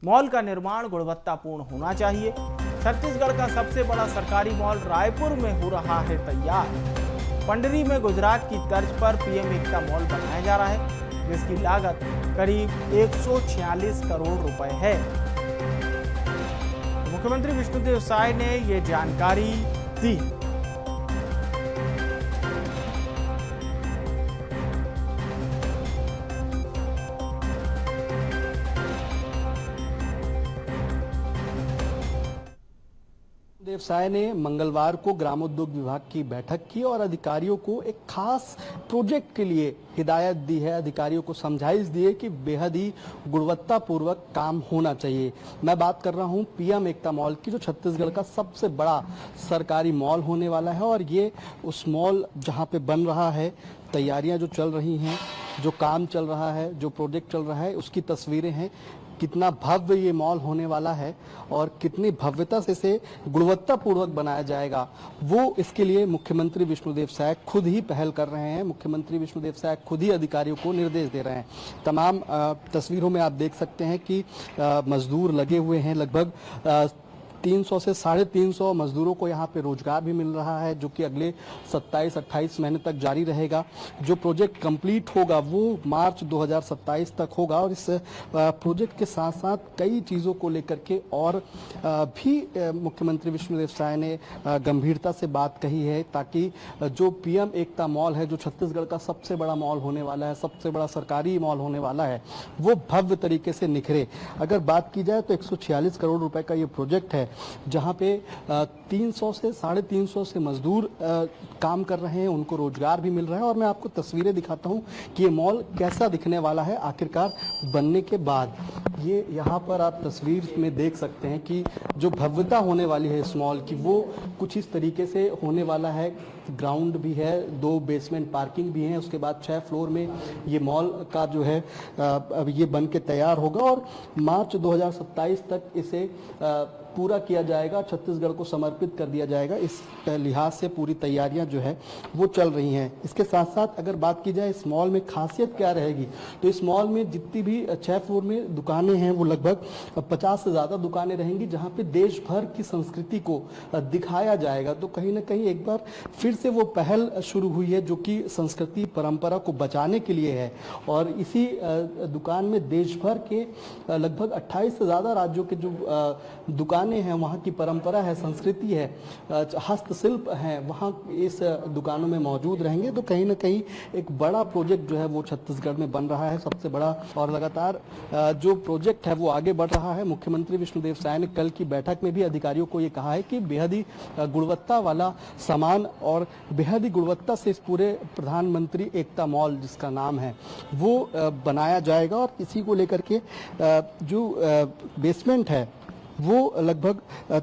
Mall का निर्माण गुणवत्तापूर्ण होना चाहिए। छत्तीसगढ़ का सबसे बड़ा सरकारी मॉल रायपुर में हो रहा है तैयार। पंडरी में गुजरात की तर्ज पर पीएम एकता मॉल बनाया जा रहा है, जिसकी लागत करीब 146 करोड़ रुपए है। मुख्यमंत्री विष्णुदेव साय ने ये जानकारी दी। देव साय ने मंगलवार को ग्रामोद्योग विभाग की बैठक की और अधिकारियों को एक खास प्रोजेक्ट के लिए हिदायत दी है। अधिकारियों को समझाइश दी है कि बेहद ही गुणवत्तापूर्वक काम होना चाहिए। मैं बात कर रहा हूं पीएम एकता मॉल की, जो छत्तीसगढ़ का सबसे बड़ा सरकारी मॉल होने वाला है। और ये उस मॉल जहां पे बन रहा है, तैयारियां जो चल रही हैं, जो काम चल रहा है, जो प्रोजेक्ट चल रहा है, उसकी तस्वीरें हैं। कितना भव्य ये मॉल होने वाला है और कितनी भव्यता से इसे गुणवत्तापूर्वक बनाया जाएगा, वो इसके लिए मुख्यमंत्री विष्णुदेव साय खुद ही पहल कर रहे हैं। मुख्यमंत्री विष्णुदेव साय खुद ही अधिकारियों को निर्देश दे रहे हैं। तमाम तस्वीरों में आप देख सकते हैं कि मजदूर लगे हुए हैं। लगभग 300 से 350 मजदूरों को यहाँ पे रोजगार भी मिल रहा है, जो कि अगले 27-28 महीने तक जारी रहेगा। जो प्रोजेक्ट कंप्लीट होगा वो मार्च 2027 तक होगा। और इस प्रोजेक्ट के साथ साथ कई चीज़ों को लेकर के और भी मुख्यमंत्री विष्णुदेव साय ने गंभीरता से बात कही है, ताकि जो पीएम एकता मॉल है, जो छत्तीसगढ़ का सबसे बड़ा मॉल होने वाला है, सबसे बड़ा सरकारी मॉल होने वाला है, वो भव्य तरीके से निखरे। अगर बात की जाए तो 146 करोड़ रुपए का ये प्रोजेक्ट है, जहां पे 300 से 350 से मजदूर काम कर रहे हैं, उनको रोजगार भी मिल रहा है। और मैं आपको तस्वीरें दिखाता हूं कि ये मॉल कैसा दिखने वाला है आखिरकार बनने के बाद। ये यहाँ पर आप तस्वीर में देख सकते हैं कि जो भव्यता होने वाली है इस मॉल की, वो कुछ इस तरीके से होने वाला है। ग्राउंड भी है, 2 बेसमेंट पार्किंग भी है, उसके बाद 6 फ्लोर में ये मॉल का जो है अब ये बन के तैयार होगा और मार्च 2027 तक इसे पूरा किया जाएगा, छत्तीसगढ़ को समर्पित कर दिया जाएगा। इस लिहाज से पूरी तैयारियां जो है वो चल रही हैं। इसके साथ साथ अगर बात की जाए इस मॉल में खासियत क्या रहेगी, तो इस मॉल में जितनी भी 6 फ्लोर में दुकानें हैं, वो लगभग 50 से ज़्यादा दुकानें रहेंगी, जहां पे देश भर की संस्कृति को दिखाया जाएगा। तो कहीं ना कहीं एक बार फिर से वो पहल शुरू हुई है, जो कि संस्कृति परंपरा को बचाने के लिए है। और इसी दुकान में देश भर के लगभग 28 से ज़्यादा राज्यों के जो दुकानें हैं, वहाँ की परंपरा है, संस्कृति है, हस्तशिल्प है, वहाँ इस दुकानों में मौजूद रहेंगे। तो कहीं ना कहीं एक बड़ा प्रोजेक्ट जो है वो छत्तीसगढ़ में बन रहा है, सबसे बड़ा। और लगातार जो प्रोजेक्ट है वो आगे बढ़ रहा है। मुख्यमंत्री विष्णुदेव साय ने कल की बैठक में भी अधिकारियों को ये कहा है कि बेहद ही गुणवत्ता वाला सामान और बेहद ही गुणवत्ता से इस पूरे प्रधानमंत्री एकता मॉल, जिसका नाम है, वो बनाया जाएगा। और इसी को लेकर के जो बेसमेंट है वो लगभग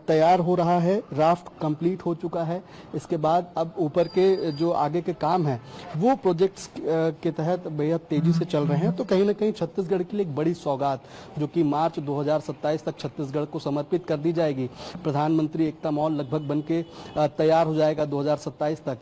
तैयार हो रहा है, राफ्ट कंप्लीट हो चुका है। इसके बाद अब ऊपर के जो आगे के काम हैं वो प्रोजेक्ट्स के तहत बेहद तेजी से चल रहे हैं। तो कहीं ना कहीं छत्तीसगढ़ के लिए एक बड़ी सौगात, जो कि मार्च 2027 तक छत्तीसगढ़ को समर्पित कर दी जाएगी। प्रधानमंत्री एकता मॉल लगभग बन के तैयार हो जाएगा 2027 तक,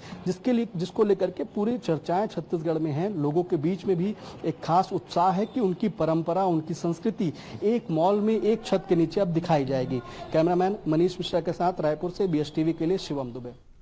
जिसको लेकर के पूरी चर्चाएं छत्तीसगढ़ में हैं। लोगों के बीच में भी एक खास उत्साह है कि उनकी परंपरा, उनकी संस्कृति एक मॉल में, एक छत के नीचे अब दिखाई जाएगी। कैमरामैन मनीष मिश्रा के साथ रायपुर से BSTV के लिए शिवम दुबे।